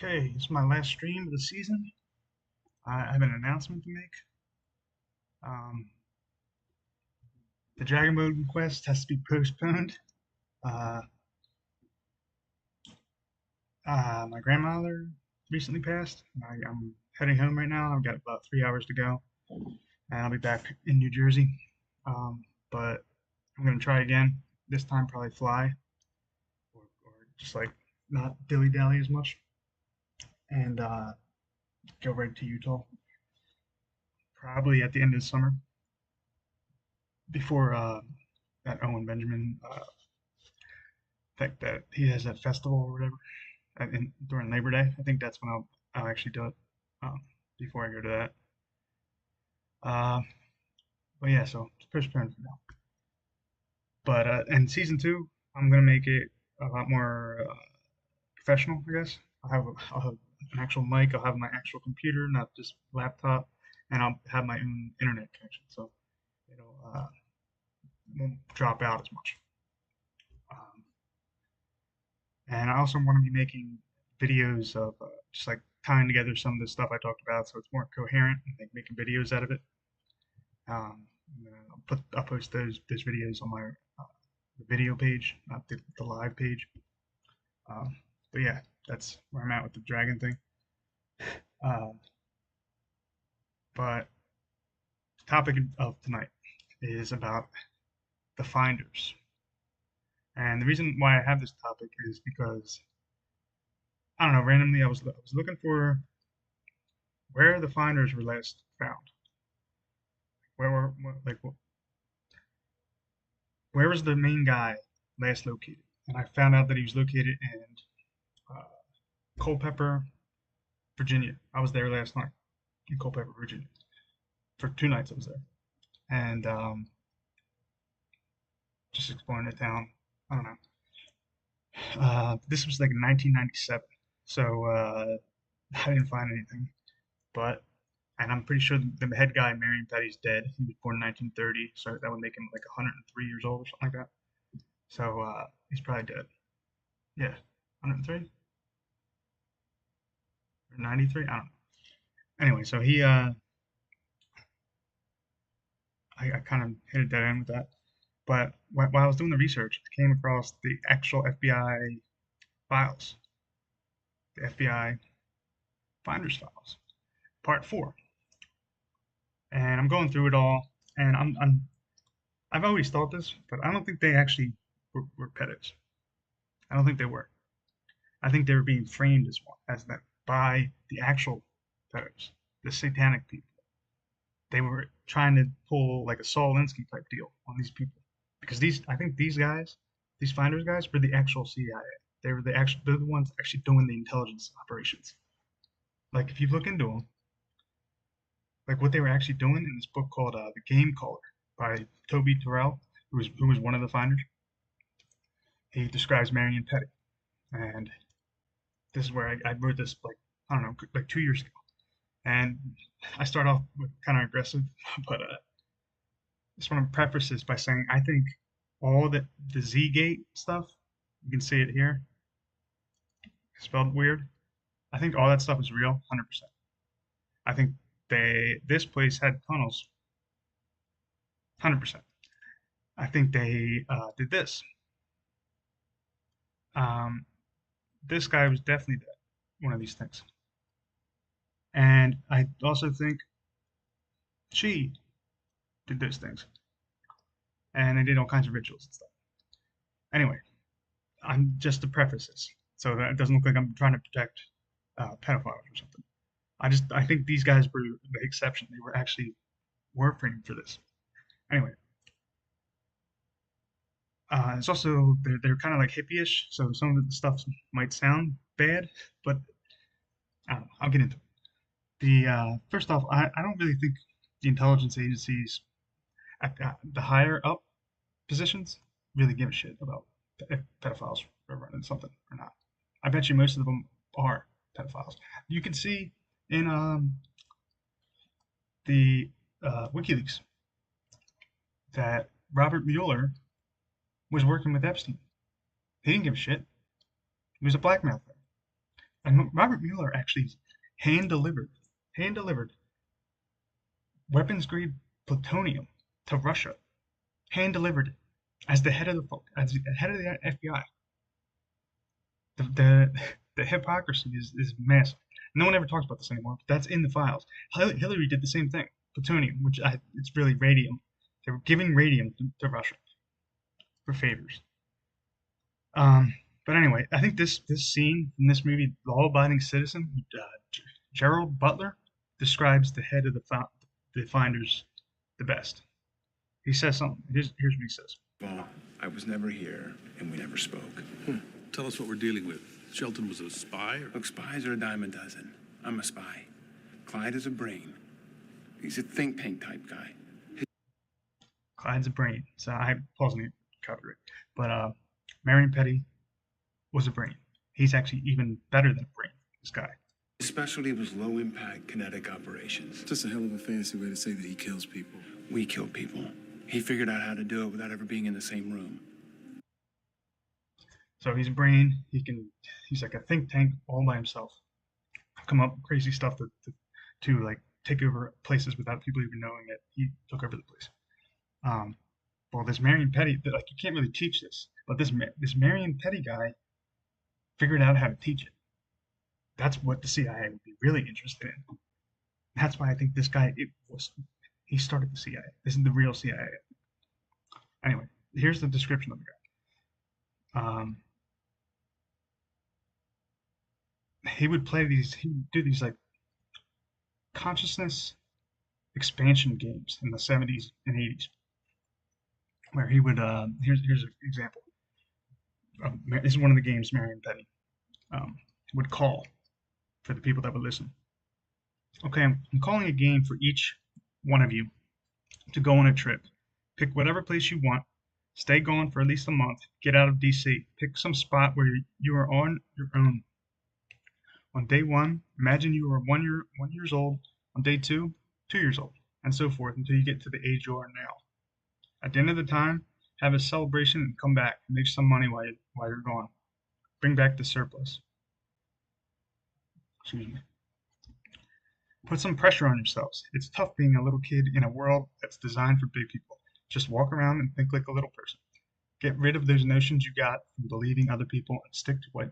Okay, it's my last stream of the season. I have an announcement to make. Um, the Dragon Boat quest has to be postponed. Uh, my grandmother recently passed. I'm heading home right now. I've got about 3 hours to go, and I'll be back in New Jersey. But I'm gonna try again. This time, probably fly, or just like not dilly dally as much, and go right to Utah. Probably at the end of the summer, before that Owen Benjamin that he has that festival or whatever during Labor Day. I think that's when I'll actually do it um, before I go to that. Uh, but yeah, so it's postponed for now. But in season two, I'm gonna make it a lot more professional, I guess. I'll have an actual mic. I'll have my actual computer, not just laptop, and I'll have my own internet connection, so it'll won't drop out as much. Um, And I also want to be making videos of just like tying together some of the stuff I talked about, so it's more coherent and like making videos out of it. I'll post those videos on my the video page, not the live page. Um, but yeah, that's where I'm at with the dragon thing. Um, but the topic of tonight is about the finders, and the reason why I have this topic is because I don't know. Randomly, I was looking for where the finders were last found. Like where was the main guy last located? And I found out that he was located in uh, Culpeper, Virginia. I was there last night in Culpeper, Virginia. For 2 nights I was there. And just exploring the town. I don't know. This was like 1997. So I didn't find anything. But, and I'm pretty sure the head guy, Marion Petty's dead. He was born in 1930. So that would make him like 103 years old or something like that. So he's probably dead. Yeah. 103? Or 93? I don't know. Anyway, so I kind of hit a dead end with that. But while I was doing the research, I came across the actual FBI files, the FBI Finders Files, Part 4. And I'm going through it all, and I've always thought this, but I don't think they actually were pedos. I don't think they were. I think they were being framed as one, as that by the actual pedos, the satanic people. They were trying to pull like a Saul Alinsky type deal on these people because I think these guys, these finders guys, were the actual CIA. They're the ones actually doing the intelligence operations. Like if you look into them, like what they were actually doing in this book called The Game Caller by Toby Terrell, who was one of the finders. He describes Marion Petty, and this is where I wrote this like I don't know like 2 years ago, and I start off with kind of aggressive, but just want to preface this by saying I think all the Z Gate stuff, you can see it here, spelled weird. I think all that stuff is real, 100%. I think this place had tunnels, 100%. I think they did this. Um, this guy was definitely dead, one of these things. And I also think she did those things, and they did all kinds of rituals and stuff. Anyway, I'm just to preface this, so that it doesn't look like I'm trying to protect pedophiles or something. I think these guys were the exception. They were actually were framed for this. Anyway, it's also they're kind of like hippie-ish, so some of the stuff might sound bad, but I don't know. I'll get into it. The first off, I don't really think the intelligence agencies at the higher up positions really give a shit about if pedophiles are running something or not. I bet you most of them are pedophiles. You can see in the WikiLeaks that Robert Mueller was working with Epstein. He didn't give a shit. He was a blackmail thing. And Robert Mueller actually hand delivered, hand delivered weapons grade plutonium to Russia, hand delivered it as the head of the FBI. The hypocrisy is massive. No one ever talks about this anymore, but that's in the files. Hillary did the same thing, plutonium, it's really radium. They were giving radium to Russia for favors. But anyway, I think this scene in this movie, Law-Abiding Citizen, Gerald Butler describes the head of the finders the best. He says something. Here's what he says. Well, I was never here, and we never spoke. Tell us what we're dealing with. Shelton was a spy? Look, spies are a dime a dozen. I'm a spy. Clyde is a brain. He's a think tank type guy. Clyde's a brain. So I paused and covered it. But Marion Petty was a brain. He's actually even better than a brain, this guy. His specialty was low-impact kinetic operations. Just a hell of a fancy way to say that he kills people. We kill people. He figured out how to do it without ever being in the same room. So he's a brain. He's like a think tank all by himself. Come up with crazy stuff to like take over places without people even knowing that he took over the place. Well, this Marion Petty, like you can't really teach this, but this Marion Petty guy figured out how to teach it. That's what the CIA would be really interested in. That's why I think this guy, he started the CIA. This is the real CIA. Anyway, here's the description of the guy. He would do these like consciousness expansion games in the 70s and 80s, where he would, here's an example. This is one of the games Marion Petty would call for the people that would listen. Okay, I'm calling a game for each one of you to go on a trip. Pick whatever place you want. Stay gone for at least a month. Get out of DC. Pick some spot where you are on your own. On day 1, imagine you are 1 years old. On day 2, 2 years old, and so forth until you get to the age you are now. At the end of the time, have a celebration and come back and make some money while you're gone. Bring back the surplus. Excuse me. Put some pressure on yourselves. It's tough being a little kid in a world that's designed for big people. Just walk around and think like a little person. Get rid of those notions you got from believing other people and stick to what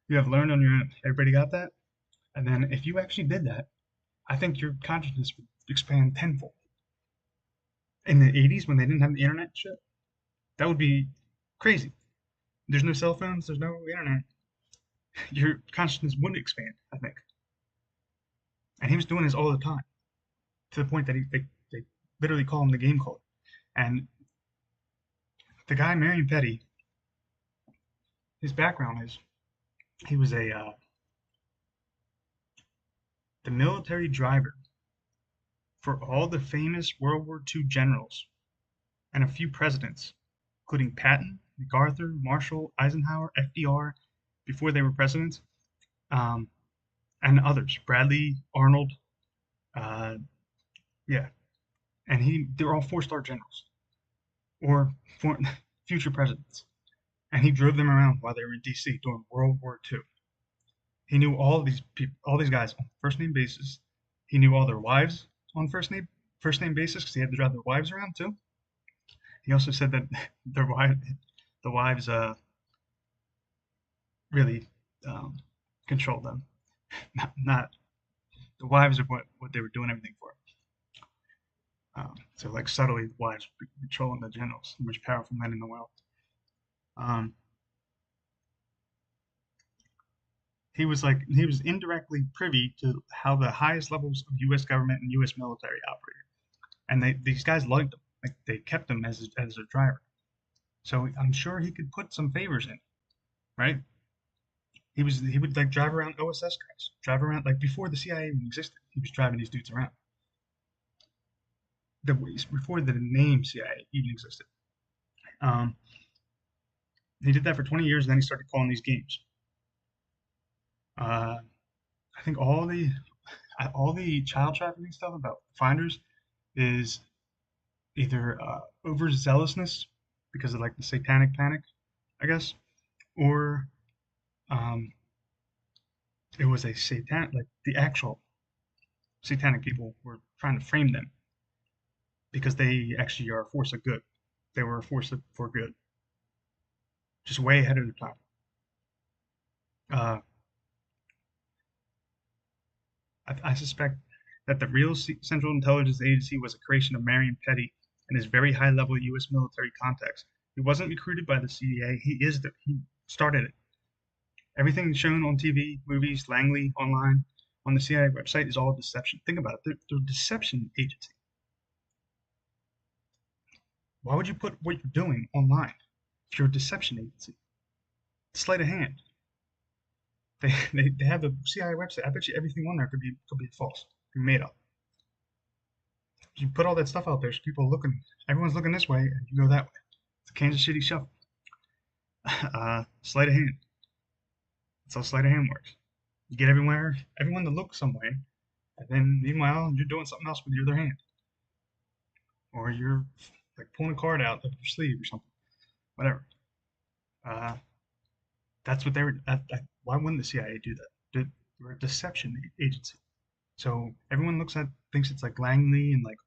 you have learned on your own. Everybody got that? And then if you actually did that, I think your consciousness would expand tenfold. In the 80s, when they didn't have the internet and shit, that would be crazy. There's no cell phones, there's no internet. Your consciousness would expand, I think. And he was doing this all the time, to the point that they literally call him the game code. And the guy, Marion Petty, his background is he was the military driver for all the famous World War II generals and a few presidents, including Patton, MacArthur, Marshall, Eisenhower, FDR, before they were presidents, and others, Bradley, Arnold, yeah. And they're all 4-star generals or future presidents. And he drove them around while they were in DC during World War II. He knew all these people, all these guys on first name basis. He knew all their wives on first name basis because he had to drive their wives around too. He also said that the wives really controlled them. Not the wives are what they were doing everything for. So like subtly, the wives controlling the generals, the most powerful men in the world. He was indirectly privy to how the highest levels of U.S. government and U.S. military operated, and these guys liked him. Like they kept him as a driver. So I'm sure he could put some favors in, right? He would like drive around OSS guys, drive around like before the CIA even existed. He was driving these dudes around. Before the name CIA even existed. He did that for 20 years, and then he started calling these games. I think all the child trafficking stuff about finders is either overzealousness because of like the satanic panic, I guess, or It was a satanic, like the actual satanic people were trying to frame them because they actually are a force of good. They were a force for good, just way ahead of their time. Uh, I suspect that the real Central Intelligence Agency was a creation of Marion Petty and his very high-level U.S. military contacts. He wasn't recruited by the CIA. He started it. Everything shown on TV, movies, Langley, online, on the CIA website is all deception. Think about it. They're a deception agency. Why would you put what you're doing online if you're a deception agency? Sleight of hand. They have the CIA website. I bet you everything on there could be false, could be made up. You put all that stuff out there, so people looking, everyone's looking this way, and you go that way. It's a Kansas City shuffle. Sleight of hand. That's how sleight of hand works. You get everyone to look some way, and then meanwhile you're doing something else with your other hand, or you're like pulling a card out of your sleeve or something, whatever. Uh, that's what they were. Why wouldn't the CIA do that? They're a deception agency. So everyone thinks it's like Langley and like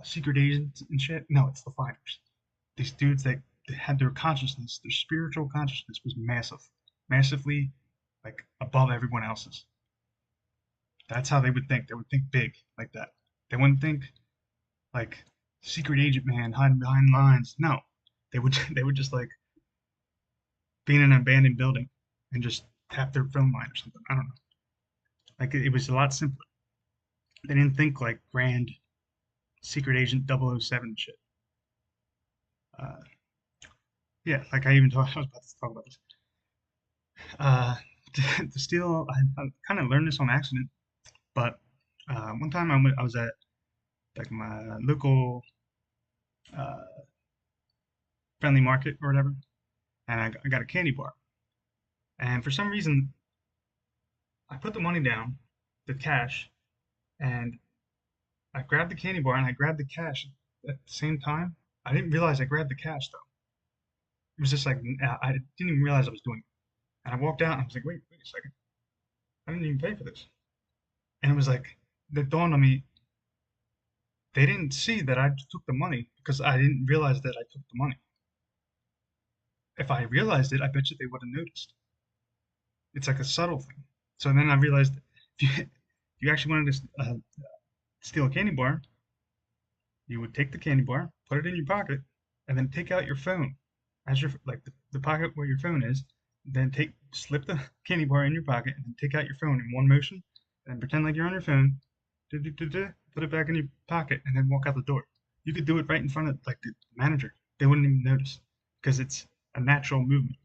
secret agents and shit. No, it's the fighters. These dudes that had their consciousness, their spiritual consciousness was massively like above everyone else's. That's how they would think. They would think big like that. They wouldn't think like secret agent man hiding behind lines. No, they would just like be in an abandoned building and just tap their phone line or something. I don't know. Like it was a lot simpler. They didn't think like grand secret agent 007 shit. Uh, yeah, like I was about to talk about this. Uh, to steal, I kind of learned this on accident, but one time I was at like my local uh, friendly market or whatever, and I got a candy bar. And for some reason, I put the money down, the cash, and I grabbed the candy bar and I grabbed the cash at the same time. I didn't realize I grabbed the cash though. It was just like I didn't even realize I was doing it. And I walked out and I was like, wait a second, I didn't even pay for this. And it was like that dawned on me. They didn't see that I took the money because I didn't realize that I took the money. If I realized it, I bet you they would have noticed. It's like a subtle thing. So then I realized if you actually wanted to steal a candy bar, you would take the candy bar, put it in your pocket, and then take out your phone as your like the pocket where your phone is. Then slip the candy bar in your pocket, and then take out your phone in one motion, and pretend like you're on your phone. Put it back in your pocket, and then walk out the door. You could do it right in front of like the manager. They wouldn't even notice because it's a natural movement.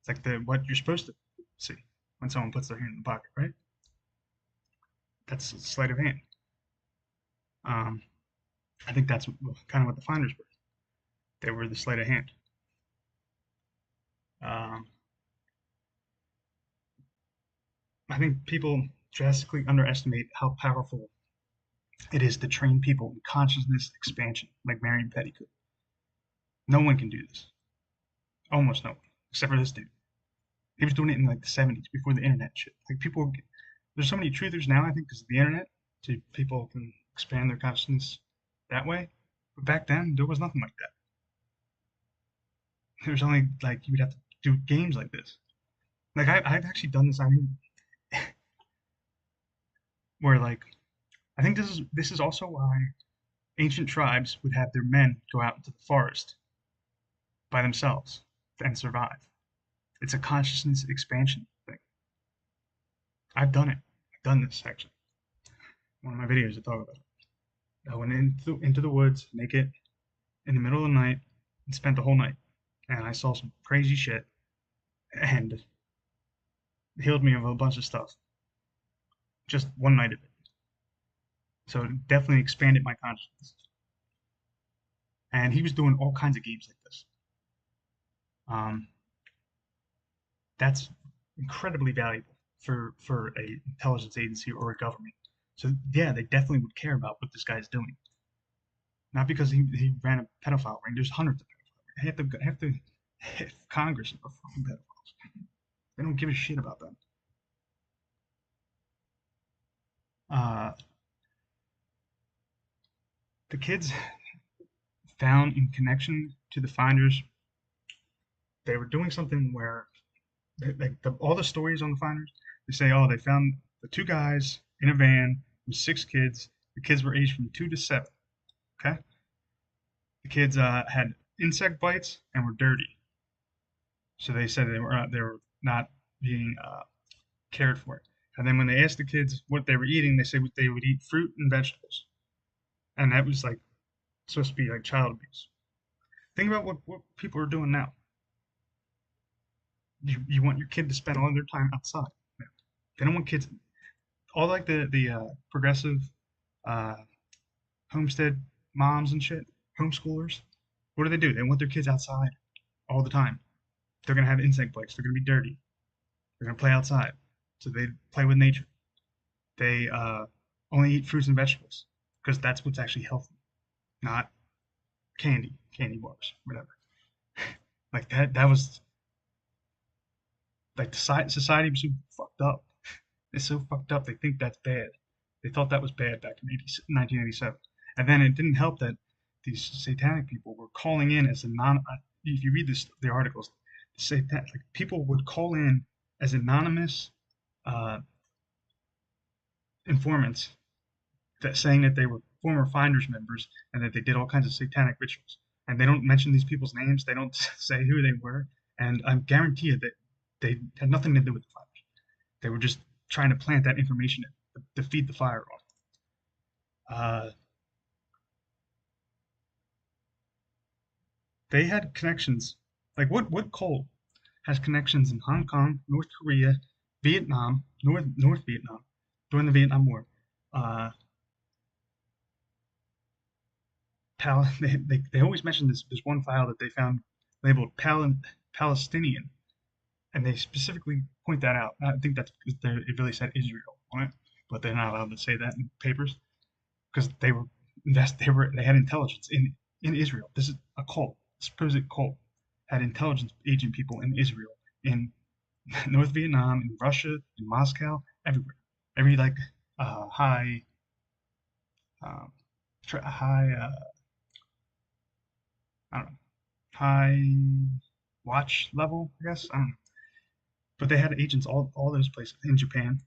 It's like the what you're supposed to see when someone puts their hand in the pocket, right? That's sleight of hand. Um, I think that's kind of what the finders were. They were the sleight of hand. Um, I think people drastically underestimate how powerful it is to train people in consciousness expansion, like Marion Petty could. No one can do this. Almost no one, except for this dude. He was doing it in like the 70s before the internet shit. Like there's so many truthers now, I think, because of the internet, so people can expand their consciousness that way. But back then, there was nothing like that. There was only like you would have to do games like this. Like I've actually done this. I mean, where like I think this is also why ancient tribes would have their men go out into the forest by themselves and survive. It's a consciousness expansion thing. I've done it. I've done this actually. One of my videos I talk about it. I went into the woods, naked, in the middle of the night, and spent the whole night. And I saw some crazy shit, and it healed me of a bunch of stuff. Just one night of it. So it definitely expanded my consciousness. And he was doing all kinds of games like this. Um, that's incredibly valuable for a intelligence agency or a government. So yeah, they definitely would care about what this guy's doing. Not because he ran a pedophile ring. There's hundreds of pedophiles. Half Congress are fucking pedophiles. They don't give a shit about them. Uh, the kids found in connection to the finders, they were doing something where all the stories on the finders, they say, oh, they found the two guys in a van with six kids. The kids were aged from 2 to 7. Okay, the kids had insect bites and were dirty, so they said they were not being cared for. And then when they asked the kids what they were eating, they said they would eat fruit and vegetables, and that was like supposed to be like child abuse. Think about what people are doing now. You want your kid to spend all their time outside. They don't want kids. All like the progressive uh, homestead moms and shit, homeschoolers. What do? They want their kids outside all the time. They're gonna have insect bites. They're gonna be dirty. They're gonna play outside, so they play with nature. They only eat fruits and vegetables because that's what's actually healthy, not candy bars, whatever. Like that was like society was so fucked up. It's so fucked up. They think that's bad. They thought that was bad back in 1987. And then it didn't help that these satanic people were calling in as if you read the articles, like people would call in as anonymous uh, informants that saying that they were former Finders members and that they did all kinds of satanic rituals. And they don't mention these people's names. They don't say who they were. And I guarantee you that they had nothing to do with the Finders. They were just trying to plant that information to feed the fire off. Uh, they had connections. Like what cult has connections in Hong Kong, North Korea, Vietnam, North Vietnam during the Vietnam War? Uh, they always mention this one file that they found labeled Palestinian, and they specifically point that out. I think that's because it really said Israel on it, but they're not allowed to say that in papers because they had intelligence in Israel. This is a cult, a supposed cult, had intelligence agent people in Israel, in North Vietnam, in Russia, in Moscow, everywhere. Every like high um, high I don't know, high watch level, I guess. I don't know. But they had agents all those places in Japan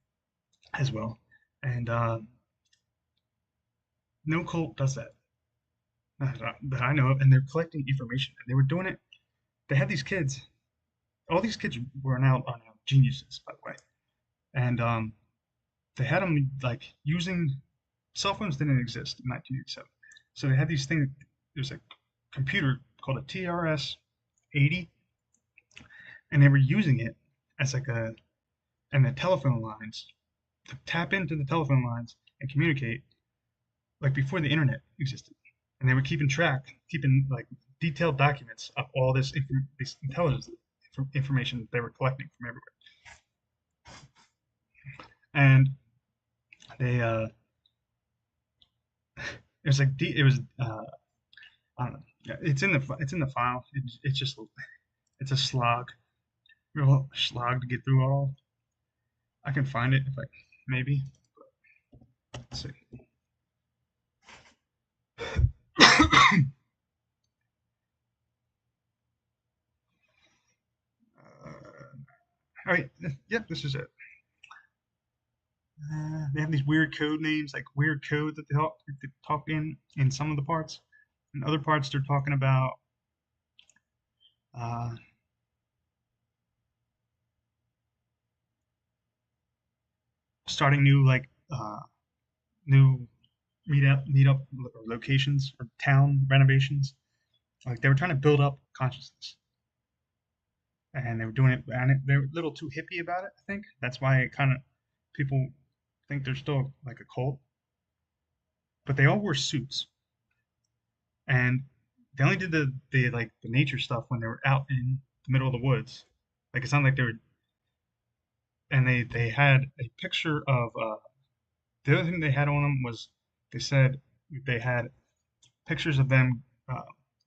as well, and no cult does that that I know of, and they're collecting information, and they were doing it. They had these kids. All these kids were now are now geniuses, by the way, and they had them like using cell phones didn't exist in 1987, so they had these things. There's a computer called a TRS-80, and they were using it as like a and the telephone lines to tap into the telephone lines and communicate like before the internet existed. And they were keeping like detailed documents of all this intelligence information that they were collecting from everywhere. And they it was like it was I don't know. Yeah, it's in the file. It's just it's a real slog to get through all. I can find it if I maybe. Let's see. All right. Yep, this is it. They have these weird code names, like weird code that they talk in some of the parts. In other parts, they're talking about uh, starting new meetup locations or town renovations. Like they were trying to build up consciousness, and they were doing it, and they're a little too hippie about it. I think that's why it kind of people think they're still like a cult, but they all wore suits, and they only did the nature stuff when they were out in the middle of the woods. Like it's not like they were, and they had a picture of the other thing they had on them was they said they had pictures of them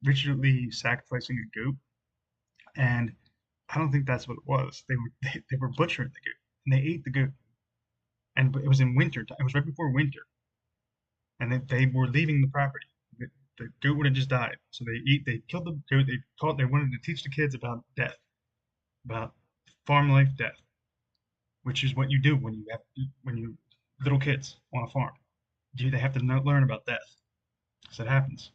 ritually sacrificing a goat, and I don't think that's what it was. They were butchering the goat and they ate the goat. and it was in winter time. It was right before winter, and they were leaving the property. The goat would have just died, so they killed the goat. They wanted to teach the kids about death, about farm life, death, which is what you do when you little kids on a farm. They have to learn about death, so it happens.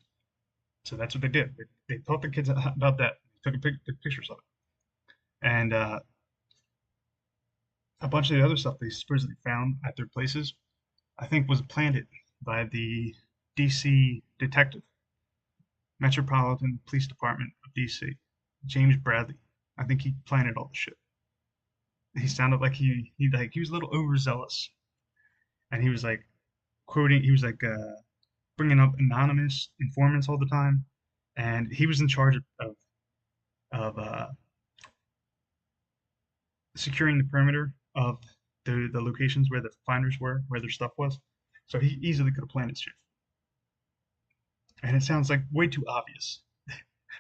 So that's what they did. They taught the kids about that. Took took pictures of it, and a bunch of the other stuff they supposedly found at their places, I think, was planted by the DC detective, Metropolitan Police Department of DC, James Bradley. I think he planted all the shit. He sounded like he was a little overzealous, and he was like quoting. He was like bringing up anonymous informants all the time, and he was in charge of securing the perimeter of the locations where the finders were, where their stuff was. So he easily could have planted shit. And it sounds like way too obvious.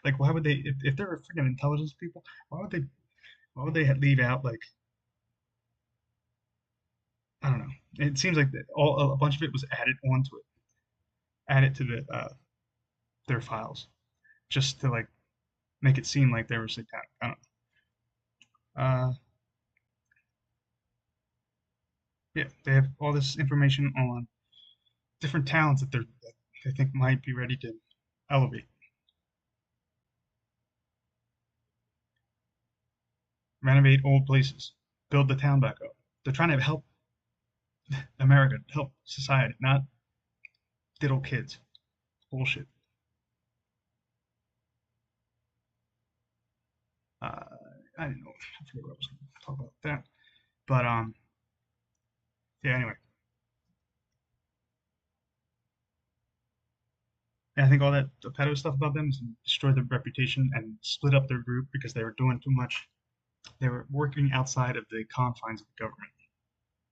Like, why would they, if they're freaking intelligence people, why would they leave out like, I don't know. It seems like a bunch of it was added onto it, added to their files, just to like make it seem like they were satanic. I don't know. Yeah, they have all this information on different towns that they think might be ready to elevate, renovate old places, build the town back up. They're trying to help America, help society, not diddle kids. Bullshit. Uh, I didn't know. I forget what I was going to talk about that. But yeah. Anyway, and I think all that the pedo stuff about them is to destroy their reputation and split up their group because they were doing too much. They were working outside of the confines of the government,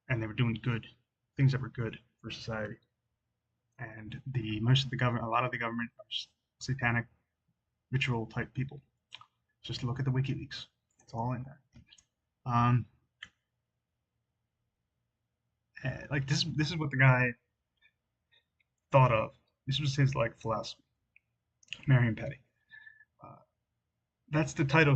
and they were doing good things that were good for society. And the most of the government, a lot of the government are satanic ritual type people. Just look at the WikiLeaks; it's all in there. Um, like this is what the guy thought of. This was his like philosophy. Marion Petty. Uh, that's the title